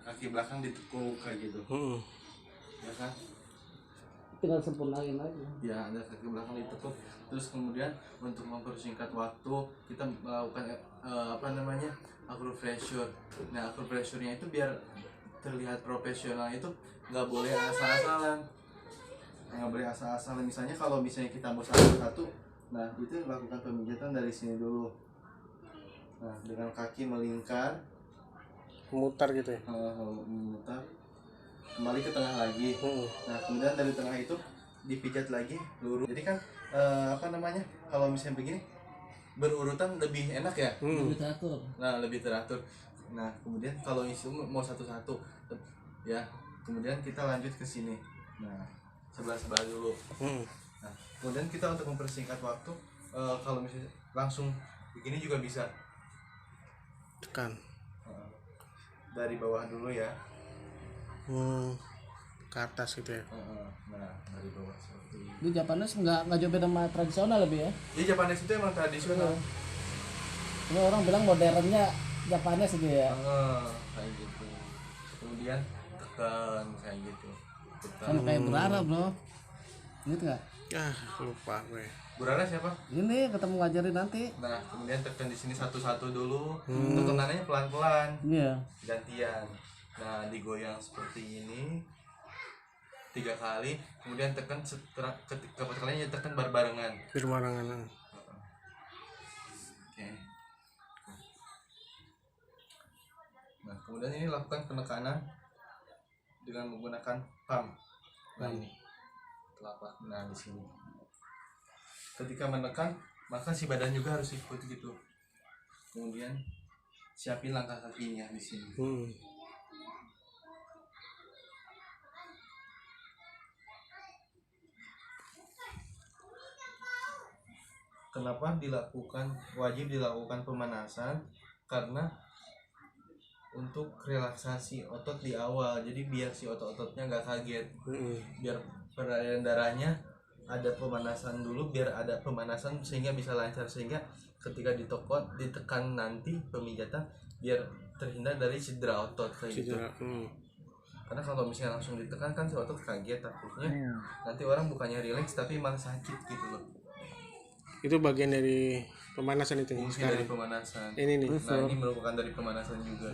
kaki belakang ditekuk kayak gitu. Ya kan? Tinggal sempurnain lagi. Ya, ada kaki belakang ditekuk. Terus kemudian untuk mempersingkat waktu kita melakukan acropressure. Nah, acropressure-nya itu biar terlihat profesional itu nggak boleh asal-asalan. Nggak boleh asal-asalan. Misalnya kalau misalnya kita mau satu-satu, nah itu lakukan pemijatan dari sini dulu. Nah, dengan kaki melingkar, Memutar gitu ya. memutar, kembali ke tengah lagi. Nah, kemudian dari tengah itu dipijat lagi lurus. Jadi kan kalau misalnya begini berurutan lebih enak ya. Lebih teratur. Nah, lebih teratur. Nah, kemudian kalau isu mau satu-satu ya, kemudian kita lanjut ke sini. Nah, sebelah dulu. Nah, kemudian kita untuk mempersingkat waktu, kalau misalnya langsung begini juga bisa. Tekan. Dari bawah dulu ya. Ke atas gitu ya. Nah, dari bawah seperti ini. Di Japanese nggak jauh beda sama tradisional lebih ya. Di Japanese itu emang tradisional. Ini orang bilang modernnya Japanese gitu ya. Kayak gitu. Kemudian tekan kayak gitu. Sama kayak berara bro. Gitu nggak? Lupa gue. Burana siapa? Ini ketemu ngajarin nanti. Nah, kemudian tekan di sini satu-satu dulu. Tekanannya pelan-pelan. Iya. Gantian. Nah, digoyang seperti ini 3 kali, kemudian tekan keempat kalinya tekan barengan. Berbarengan. Oke. Nah, kemudian ini lakukan penekanan dengan menggunakan palm. Nah, ini telapak. Nah, di sini. Ketika menekan, maka si badan juga harus ikut gitu. Kemudian siapin langkah kakinya di sini. Kenapa wajib dilakukan pemanasan? Karena untuk relaksasi otot di awal, jadi biar si otot-ototnya nggak kaget, biar peredaran darahnya ada pemanasan dulu, biar ada pemanasan sehingga bisa lancar, sehingga ketika ditekan nanti pemijatan biar terhindar dari cedera otot kayak gitu. Karena kalau misalnya langsung ditekan kan si otot kaget, takutnya nanti orang bukannya rileks tapi malah sakit gitu loh. Itu bagian dari pemanasan itu. Mungkin dari pemanasan. Ini nih. Nah, ini merupakan dari pemanasan juga.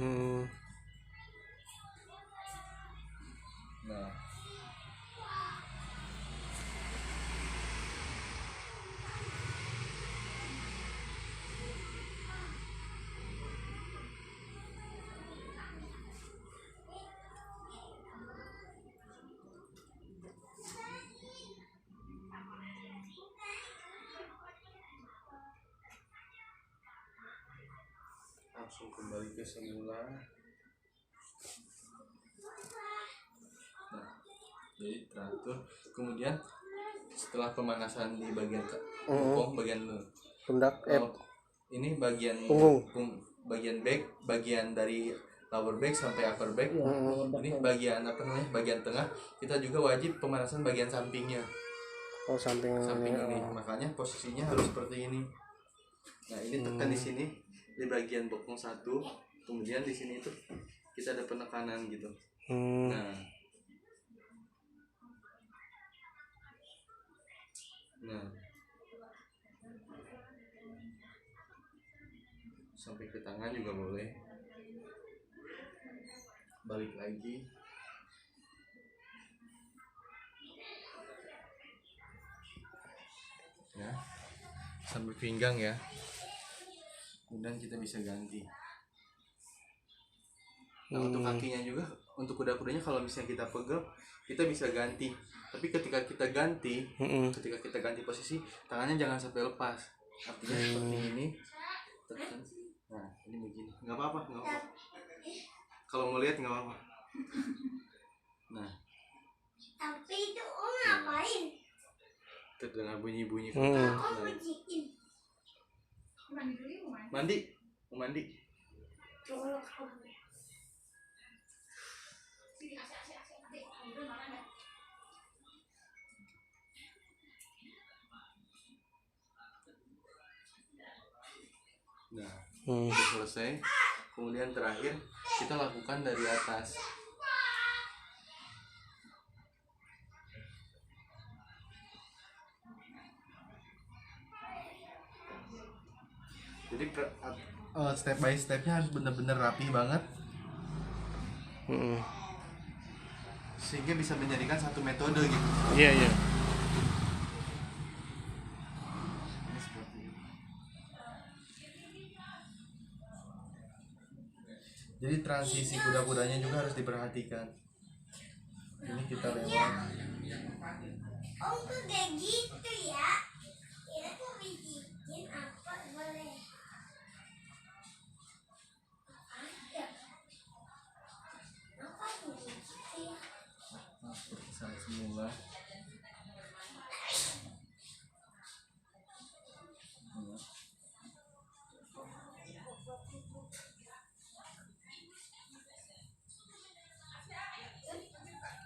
Nah, langsung kembali ke semula. Nah, jadi teratur. Kemudian setelah pemanasan di bagian bokong, bagian pundak, ini bagian bagian back, bagian dari lower back sampai upper back. Ini bagian bagian tengah. Kita juga wajib pemanasan bagian sampingnya. Samping ini. Makanya posisinya harus seperti ini. Nah, ini tekan di sini di bagian bokong 1, kemudian di sini itu kita ada penekanan gitu. Nah, sampai ke tangan juga boleh. Balik lagi. Ya, sampai pinggang ya. Kemudian kita bisa ganti. Nah, untuk kakinya juga, untuk kuda-kudanya kalau misalnya kita pegel, kita bisa ganti. Tapi ketika kita ganti posisi, tangannya jangan sampai lepas. Artinya seperti ini. Nah, ini begini. Nggak apa-apa. Kalau mau lihat nggak apa-apa. Nah. Tapi itu ngapain? Terdengar bunyi-bunyi. Mandi. Mau mandi. Nah, sudah selesai. Kemudian terakhir kita lakukan dari atas. Jadi step by stepnya harus bener-bener rapi banget sehingga bisa menjadikan satu metode gitu. Iya, iya. Ini seperti ini. Jadi transisi kuda-kudanya juga harus diperhatikan. Ini kita lewat. Om tuh kayak gitu ya. Kita tuh bikin apa boleh? Ada. Apa tuh gitu ya? Nah, seperti saat semula.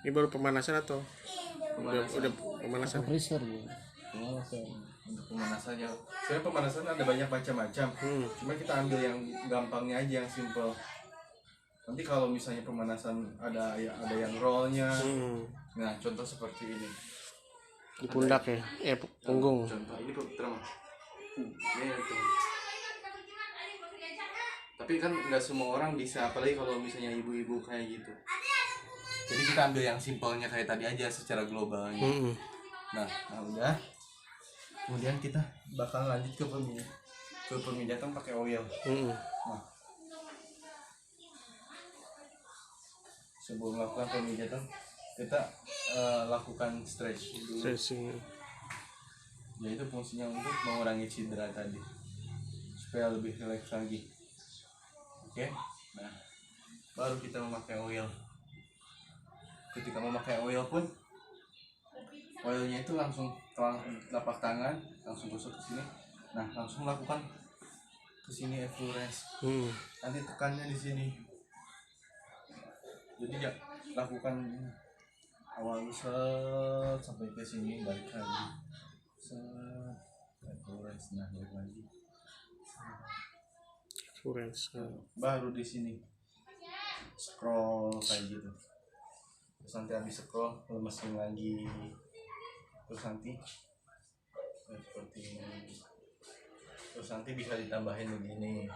Ini baru pemanasan atau udah pemanasan? Freezer gitu. Pemanasan. Untuk pemanasan ya, sebenarnya pemanasan ada banyak macam-macam. Cuma kita ambil yang gampangnya aja, yang simple. Nanti kalau misalnya pemanasan ada yang rollnya, nah contoh seperti ini. Di pundak ya? Punggung. Contoh ini terang. Ini itu. Tapi kan nggak semua orang bisa, apalagi kalau misalnya ibu-ibu kayak gitu. Jadi kita ambil yang simpelnya kayak tadi aja secara globalnya. Nah udah. Kemudian kita bakal lanjut ke pemijatan pakai oil. Nah, sebelum melakukan pemijatan kita lakukan stretch dulu. Stretching. Yaitu fungsinya untuk mengurangi cedera tadi supaya lebih rileks lagi. Oke. Nah, baru kita memakai oil. Ketika memakai oil pun oilnya itu langsung telapak tangan langsung gosok ke sini. Nah, langsung lakukan ke sini effleurance. Nanti tekannya di sini. Jadi ya lakukan awal set sampai ke sini, balik lagi. Set effleurance, nah balik lagi. Effleurance. Baru di sini scroll kayak gitu. Terus nanti habis scroll lemesin lagi. Terus nanti seperti ini. Terus nanti bisa ditambahin begini.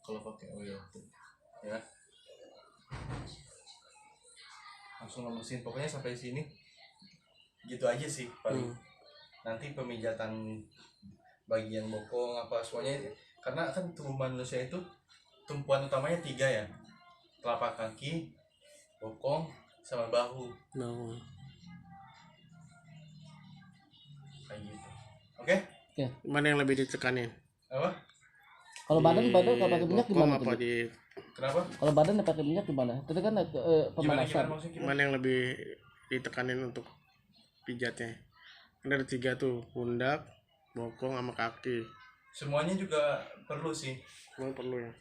Kalau pakai oil ya langsung lemesin, pokoknya sampai sini gitu aja sih paling. Nanti pemijatan bagian bokong apa semuanya, karena kan tubuh manusia itu tumpuan utamanya 3 ya, telapak kaki, bokong, sama bahu. Kayak gitu. Oke? Mana yang lebih ditekanin? Apa? Kalau badan kalau pakai minyak gimana apa tuh? di Kenapa? Kalau badan pakai minyak gimana? Tadi kan pemanasan. Maksudnya mana yang lebih ditekanin untuk pijatnya? Kan ada 3 tuh, pundak, bokong, sama kaki. semuanya juga perlu sih. Memang perlu ya.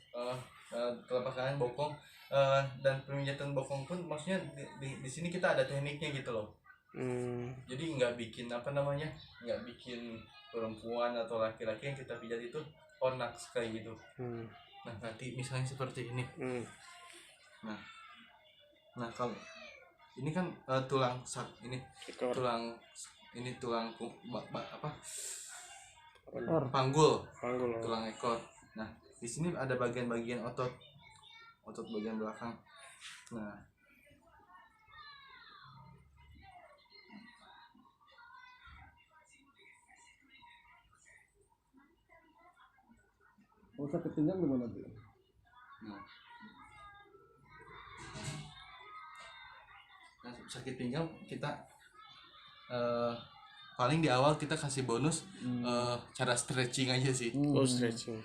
Telapak tangan, bokong, dan pemijatan bokong pun maksudnya di sini kita ada tekniknya gitu loh. Jadi nggak bikin nggak bikin perempuan atau laki-laki yang kita pijat itu onak kayak gitu. Nah nanti misalnya seperti ini. Nah kalau ini kan tulang sak ini Ekor. tulang panggul, Panggul. tulang ekor. Nah di sini ada bagian-bagian otot bagian belakang. Nah Kalau sakit pinggang gimana tuh? Nah, sakit pinggang kita paling di awal kita kasih bonus cara stretching aja sih. Stretching.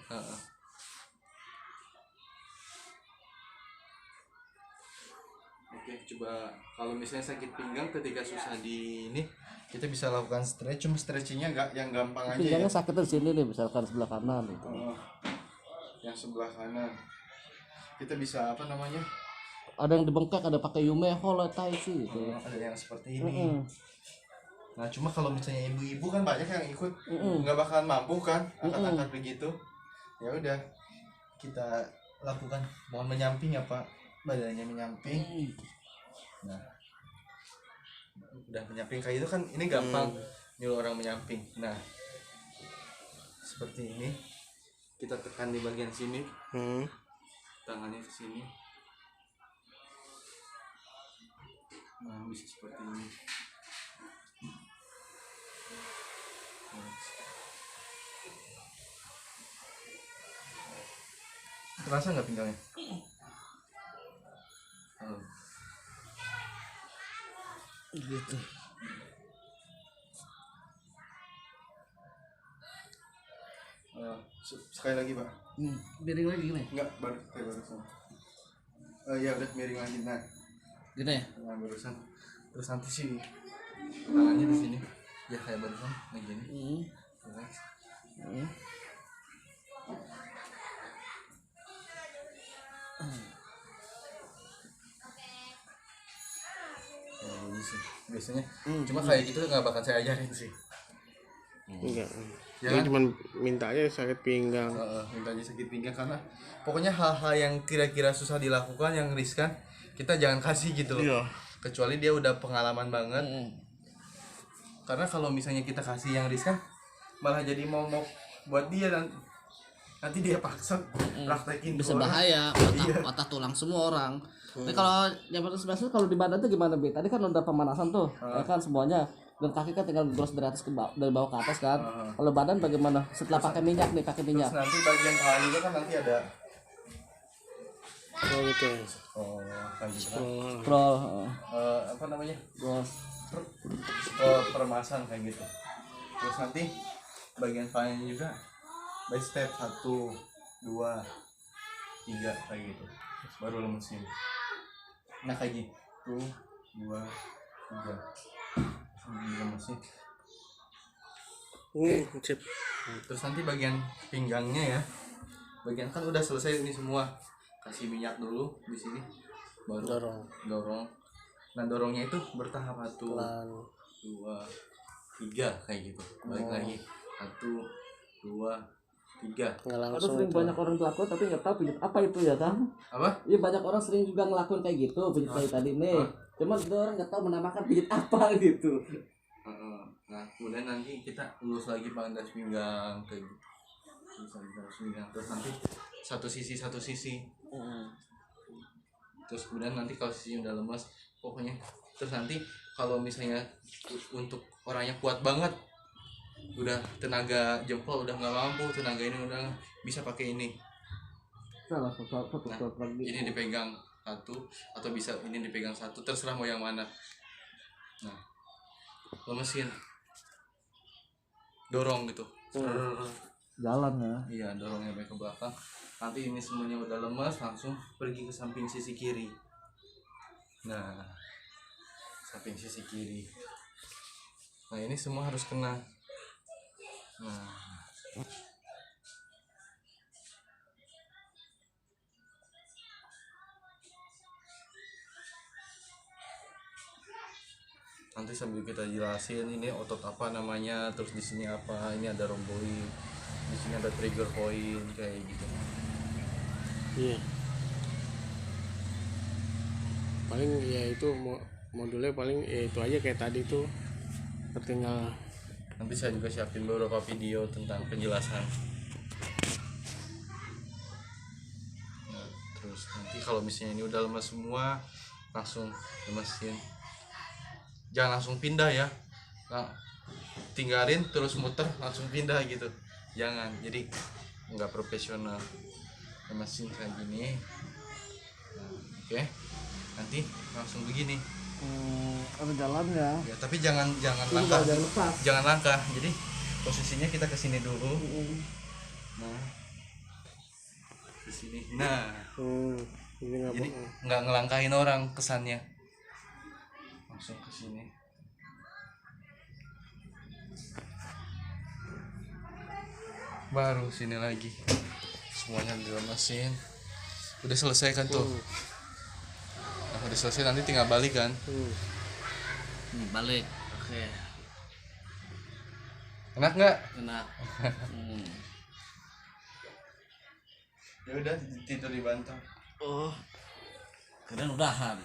Oke, coba kalau misalnya sakit pinggang ketika susah di ini, kita bisa lakukan stretch, cuma stretchingnya nggak yang gampang aja ya. Pinggangnya sakit di sini nih, misalkan sebelah kanan gitu. Yang sebelah kanan kita bisa Ada yang dibengkak, ada pakai yumeho lah tai sih gitu. ada yang seperti ini. Nah cuma kalau misalnya ibu-ibu kan banyak yang ikut, nggak bakalan mampu kan angkat-angkat begitu. Ya udah kita lakukan, mohon menyamping ya Pak, badannya menyamping. Nah udah menyamping kayak itu kan ini gampang nyuruh orang menyamping. Nah seperti ini kita tekan di bagian sini, tangannya ke sini. Nah bisa seperti ini. Terasa nggak pinggangnya? Gitu. Sekali lagi Pak. Miring lagi gini. Enggak, barusan. Oh iya udah miring lagi. Nah, Gitu ya. nah barusan. Terus nanti sih tangannya di sini. Ya kayak barusan, kayak gini. Relax. Ini sih biasanya. Cuma kayak gitu nggak bakal saya ajarin sih. Enggak. Ya Dia kan? cuma minta aja sakit pinggang. Minta aja sakit pinggang karena pokoknya hal-hal yang kira-kira susah dilakukan, yang riskan, kita jangan kasih gitu loh. Iya. Kecuali dia udah pengalaman banget. Karena kalau misalnya kita kasih yang riskan, malah jadi mau buat dia dan nanti dia paksa praktekin Bisa ke orang. bahaya, patah tulang semua orang. Tapi kalau zaman semester kalau di badan tuh gimana Bi? Tadi kan udah pemanasan tuh, ya kan semuanya. Dan kaki kan tinggal gros dari atas ke bawah, dari bawah ke atas kan. Kalau badan bagaimana? Setelah pakai minyak nih, pakai minyak. Terus nanti bagian paha juga kan nanti ada Oh gitu. kayak gitu kan. Scroll, Apa namanya? gros. Peremasan kayak gitu. Terus nanti bagian pahanya juga by step 1, 2, 3 kayak gitu. Baru lemesin. Nah kayak gitu 2, 3 lemesin. Sip. Terus nanti bagian pinggangnya ya, bagian kan udah selesai ini semua, kasih minyak dulu di sini, baru dorong. Nah dorongnya itu bertahap 1, 2, 3 kayak gitu. Balik lagi 1, 2, 3. Nggak Aduh, langsung. sering banyak orang ngelakuin tapi nggak tahu pijat apa itu ya kan? Apa? Iya banyak orang sering juga ngelakuin kayak gitu pijat kayak tadi nih. Cuman itu orang nggak tahu menamakan pijat apa gitu. Nah kemudian nanti kita lurus lagi pangdas pinggang kayak gitu. Lurus lagi pangdas pinggang. Terus nanti satu sisi. Terus kemudian nanti kalau sisinya udah lemas, pokoknya terus nanti kalau misalnya untuk orangnya kuat banget, udah tenaga jempol udah nggak mampu, tenaga ini udah bisa pakai ini. Salah satu Nah, lagi. ini dipegang 1 atau bisa ini dipegang 1, terserah mau yang mana. Nah lemesin, dorong gitu. Jalan ya. Iya dorongnya sampai ke belakang. Nanti ini semuanya udah lemas, langsung pergi ke samping sisi kiri. Nah samping sisi kiri. Nah ini semua harus kena. Nah nanti sambil kita jelasin ini otot apa namanya, terus di sini apa, ini ada rhomboid, di sini ada trigger point kayak gitu. Iya. Paling ya itu modulnya paling ya itu aja kayak tadi tuh. Tinggal Nanti saya juga siapin beberapa video tentang penjelasan. Nah, terus nanti kalau misalnya ini udah lemas semua, langsung lemesin. Jangan langsung pindah ya. Nah, tinggalin terus muter langsung pindah gitu. Jangan. Jadi nggak profesional. Lemesin kayak gini. Nah, oke. Nanti langsung begini. Ada jalannya. Ya, tapi jangan Ini langkah. jangan lepas. Jangan langkah. Jadi posisinya kita ke sini dulu. Nah. Ke sini. Nah. ini nggak Jadi nggak ngelangkahin orang kesannya. Langsung ke sini. Baru sini lagi. Semuanya dilemesin. Udah selesai kan tuh. Nah, udah selesai nanti tinggal balik kan. Balik. Oke. Enak nggak? enak. Ya udah tidur di bantal. Oh, keren udahan.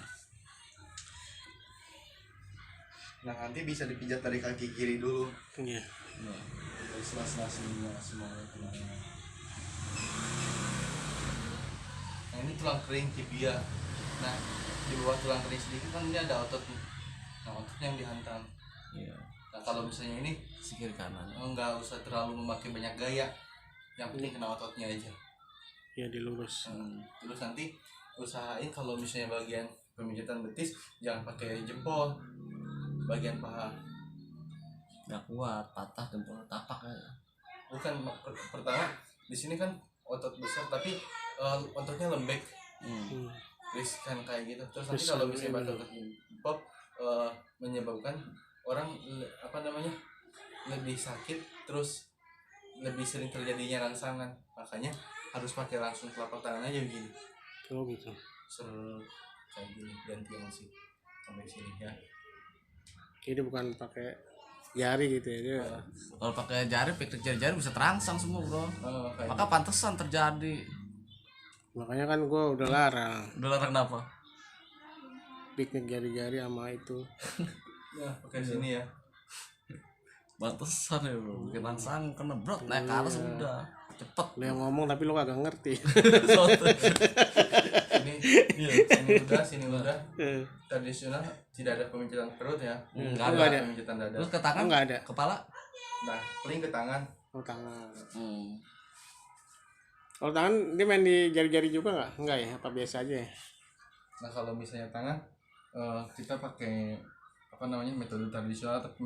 Nah nanti bisa dipijat dari kaki kiri dulu. Iya. Dari sela-sela semuanya tulang. Nah ini tulang kering tibia. Nah di bawah tulang kering sedikit kan ini ada otot nih. Nah ototnya yang dihantam. Iya. Nah kalau misalnya ini Sikir kanan. nggak usah terlalu memakai banyak gaya. Yang penting kena ototnya aja. Ya dilurus. Terus nanti usahain kalau misalnya bagian pemijatan betis jangan pakai jempol, bagian paha. Nggak kuat, patah jempol tapak ya. Bukan pertama di sini kan otot besar tapi ototnya lembek, riskan kayak gitu. Terus nanti kalau misalnya pakai otot pop menyebabkan orang lebih sakit, terus lebih sering terjadinya rangsangan. Makanya harus pakai langsung telapak tangan aja begini. Oh gitu. Kayak gini gantian sih sampai sini ya. Ini bukan pakai jari gitu ya. Dia Kalau pakai jari, piknik jari-jari bisa terangsang semua bro. Kayak Maka pantesan terjadi. makanya kan gue udah larang Udah larang kenapa? piknik jari-jari sama itu. ya pakai sini ya. Pantesan ya bro, bikin rangsang kena brot naik ke atas udah cepet. Lu yang ngomong tapi lu kagak ngerti. Sini udah tradisional tidak ada pemijatan perut ya. Nggak ada. Pemijatan dada. Terus ke tangan, Nggak ada. kepala. Nah paling ke tangan. Oh tangan. Hmm. Kalau tangan dia main di jari-jari juga nggak? Enggak ya? Apa biasa aja ya? Nah kalau misalnya tangan kita pakai metode tradisional tapi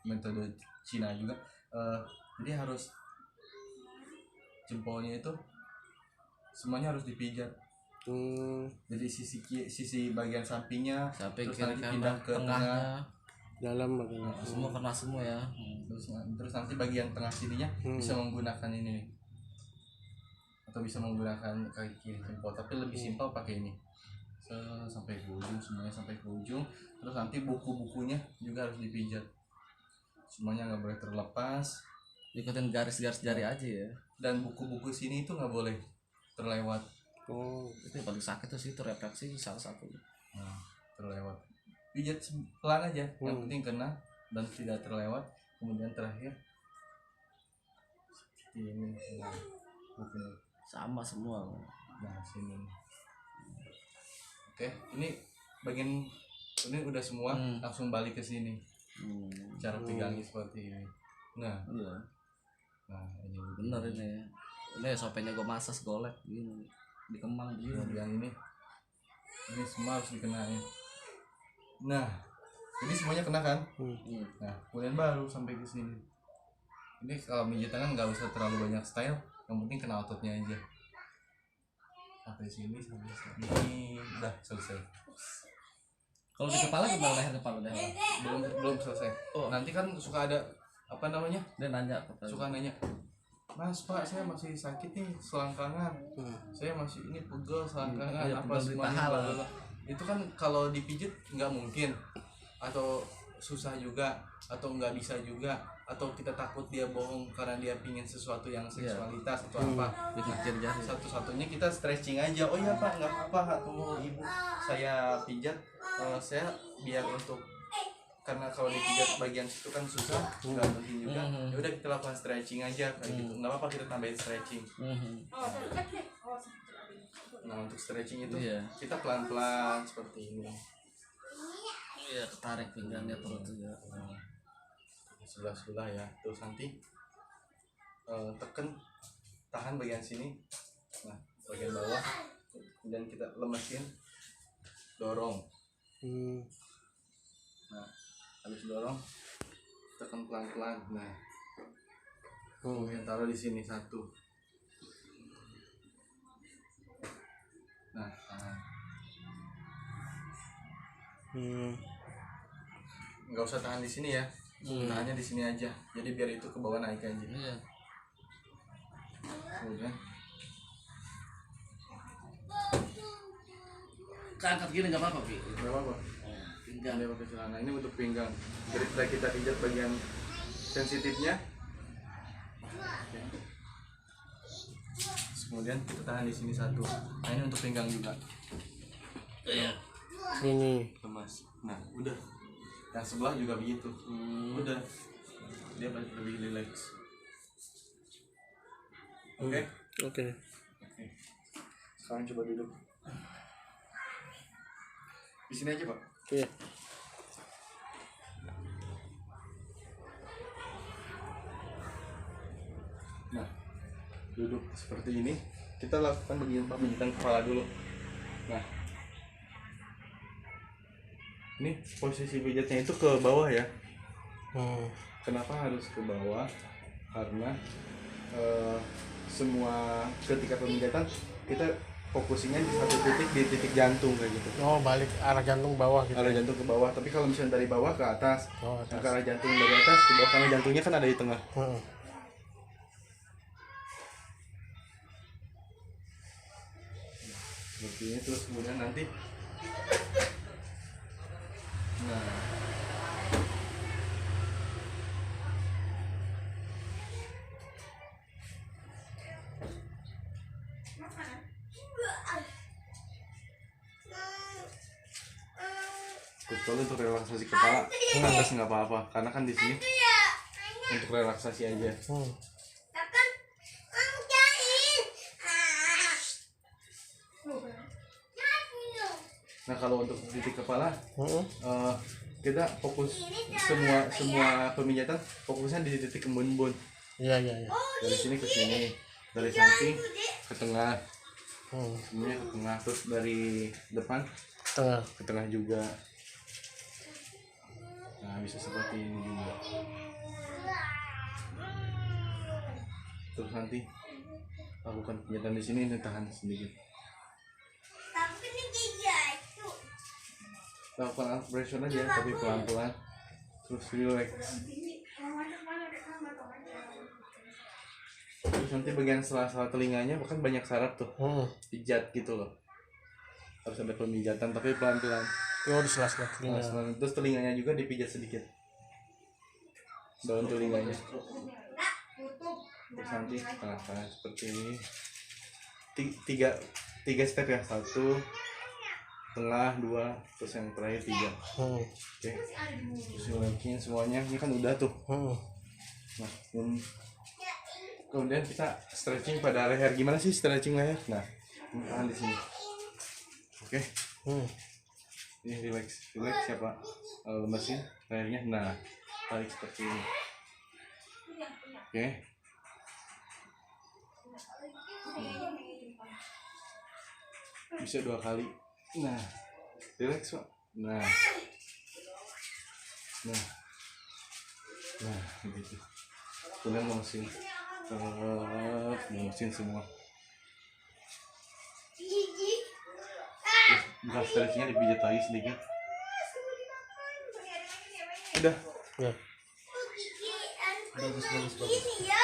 metode Cina juga. Jadi harus jempolnya itu semuanya harus dipijat. Jadi sisi bagian sampingnya, Sampai terus kiri nanti kanan pindah ke tengah, tengahnya Dalam bagaimana? semua kena semua ya. terus nanti bagian tengah sininya bisa menggunakan ini nih. Atau bisa menggunakan kaki kiri jempol, tapi lebih simpel pakai ini. Sampai ke ujung, semuanya sampai ke ujung. Terus nanti buku-bukunya juga harus dipijat. Semuanya nggak boleh terlepas. Ikutin garis-garis jari aja ya. Dan buku-buku sini itu nggak boleh terlewat. Oh, Itu yang paling sakit tuh sih, itu refleksi salah satu. Nah, terlewat. Pijat pelan aja, yang penting kena dan tidak terlewat. Kemudian terakhir seperti ini. Nah, buku ini. Sama semua. Nah, sini. Oke, ini bagian ini udah semua, langsung balik ke sini. Cara pegangnya seperti ini. Nah, Iya, ini bener ini. Ini sopennya gue masas golek gini. Dikemang gini. kemudian ini semua harus dikenain. Nah, ini semuanya kena kan? Nah, kemudian baru sampai ke sini. Ini kalau mijit tangan nggak usah terlalu banyak style, yang penting kena ototnya aja. Sampai sini, udah selesai. Kalau di kepala gimana, leher kepala deh? Belum selesai. Nanti kan suka ada Dia nanya suka nanya, Mas Pak saya masih sakit nih selangkangan, saya masih ini pegel selangkangan, Iya, apa pegel di semuanya paha lah. bla, bla, bla. Itu kan kalau dipijit nggak mungkin, atau susah juga, atau nggak bisa juga, atau kita takut dia bohong karena dia pingin sesuatu yang seksualitas atau apa. piknik jari-jari. Satu-satunya kita stretching aja. Oh iya Pak, nggak apa-apa, tunggu Ibu saya pijat. Saya biar untuk, karena kalau dipijat bagian situ kan susah, nggak penting juga. Ya udah kita lakukan stretching aja kayak gitu. Nggak apa-apa kita tambahin stretching. Nah untuk stretching itu Iya. kita pelan-pelan seperti ini. Iya, ketarik pinggangnya perut juga. Sebelah-sebelah ya. Terus nanti tekan, tahan bagian sini. Nah bagian bawah. Kemudian kita lemesin, dorong. Nah habis dorong, tekan pelan-pelan. Nah kemudian taruh di sini satu. Nah tahan. Nggak usah tahan di sini ya, tahannya di sini aja. Jadi biar itu ke bawah naik aja. Iya. Kemudian Keangkat gini nggak apa-apa, Pi. nggak apa-apa. Pinggang dia pakai celana. Ini untuk pinggang. Jadi setelah kita pijat bagian sensitifnya. Oke. Kemudian kita tahan di sini satu. Nah ini untuk pinggang juga. Ini. Lemas. Nah udah. Yang sebelah juga begitu. Udah. Dia lebih relax. Oke. Oke. Oke. Sekarang coba duduk. Di sini aja Pak. Oke. Nah, duduk seperti ini. Kita lakukan pemijatan kepala dulu. Nah, ini posisi pijatnya itu ke bawah ya. Kenapa harus ke bawah? Karena semua ketika pemijatan kita fokusnya di satu titik, di titik jantung kayak gitu. Oh, balik arah jantung bawah gitu. Arah jantung ke bawah. Tapi kalau misalnya dari bawah ke atas, Oh, yang atas. ke arah jantung dari atas ke bawah, karena jantungnya kan ada di tengah. Seperti ini, terus kemudian nanti nah kecuali untuk relaksasi kepala terus nggak apa-apa karena kan di sini untuk relaksasi aja. Akan angkain. Nah kalau untuk titik kepala kita fokus semua pemijatan fokusnya di titik embun-embun. Iya. Dari sini ke sini, dari samping ke tengah, semuanya ke tengah, terus dari depan Tengah. ke tengah juga. Nah bisa seperti ini juga. Terus nanti lakukan pemijatan di sini, ini tahan sedikit. Tapi ini jatuh. Lakukan pressure aja tapi pelan-pelan, terus relax. Terus nanti bagian sela-sela telinganya bahkan banyak saraf tuh, pijat gitu loh. Harus ada pemijatan tapi pelan-pelan. Oh, di sela-sela telinga. Terus telinganya juga dipijat sedikit, daun telinganya. Terus nanti tengah-tengah seperti ini. Tiga step ya, 1, tengah, 2, terus yang terakhir 3. Oke. Terus ngelakuin semuanya, ini kan udah tuh. Nah, kemudian kita stretching pada leher. Gimana sih stretching leher? Nah, tahan di sini. Oke. Ini relax siapa? Lemesin lehernya. Nah, tarik seperti ini. Oke. Bisa 2 kali. Nah, relax Pak. Nah, begitu. Kemudian lemesin semua. Terus bekas stretchingnya dipijat lagi sedikit. Udah. Ya. Bagus. Ini ya.